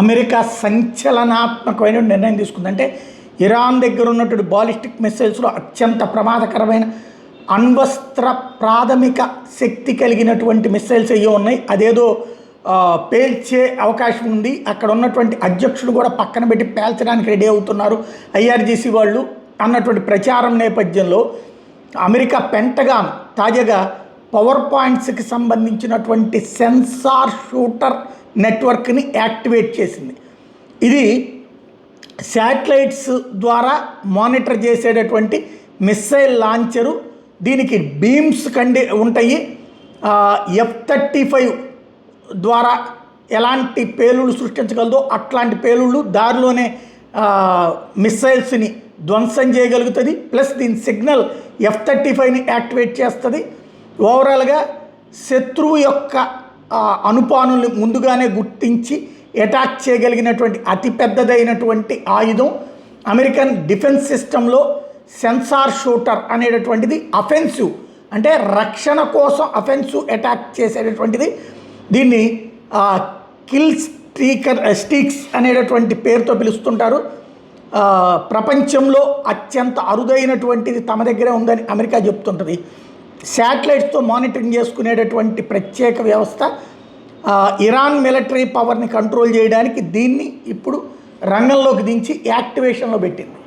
America సంచలనాత్మకమైన నిర్ణయం తీసుకుంది. అంటే ఇరాన్ దగ్గర ఉన్నటువంటి బాలిస్టిక్ మిసైల్స్లో అత్యంత ప్రమాదకరమైన అణ్వస్త్ర ప్రాథమిక శక్తి కలిగినటువంటి మిసైల్స్ అయ్యో ఉన్నాయి. అదేదో పేల్చే అవకాశం ఉంది. అక్కడ ఉన్నటువంటి అధ్యక్షుడు కూడా పక్కన పెట్టి పేల్చడానికి రెడీ అవుతున్నారు ఐఆర్జీసీ వాళ్ళు అన్నటువంటి ప్రచారం నేపథ్యంలో అమెరికా పెంటగాన్ తాజాగా పవర్ పాయింట్స్కి సంబంధించినటువంటి సెన్సార్ షూటర్ నెట్వర్క్ని యాక్టివేట్ చేసింది. ఇది శాటిలైట్స్ ద్వారా మానిటర్ చేసేటటువంటి మిస్సైల్ లాంచరు. దీనికి బీమ్స్ ఉంటాయి. F-35 ద్వారా ఎలాంటి పేలుళ్ళు సృష్టించగలదో అట్లాంటి పేలుళ్ళు దారిలోనే మిస్సైల్స్ని ధ్వంసం చేయగలుగుతుంది. ప్లస్ దీని సిగ్నల్ F-35ని యాక్టివేట్ చేస్తుంది. ఓవరాల్గా శత్రువు యొక్క అనుపానుల్ని ముందుగానే గుర్తించి అటాక్ చేయగలిగినటువంటి అతిపెద్దదైనటువంటి ఆయుధం. అమెరికన్ డిఫెన్స్ సిస్టంలో సెన్సార్ షూటర్ అనేటటువంటిది అఫెన్సివ్, అంటే రక్షణ కోసం అఫెన్సివ్ అటాక్ చేసేటటువంటిది. దీన్ని కిల్ స్టీక్స్ అనేటటువంటి పేరుతో పిలుస్తుంటారు. ప్రపంచంలో అత్యంత అరుదైనటువంటిది తమ దగ్గరే ఉందని అమెరికా చెప్తుంటుంది. శాటిలైట్స్తో మానిటరింగ్ చేసుకునేటటువంటి ప్రత్యేక వ్యవస్థ ఇరాన్ మిలిటరీ పవర్ని కంట్రోల్ చేయడానికి దీన్ని ఇప్పుడు రంగంలోకి దించి యాక్టివేషన్లో పెట్టింది.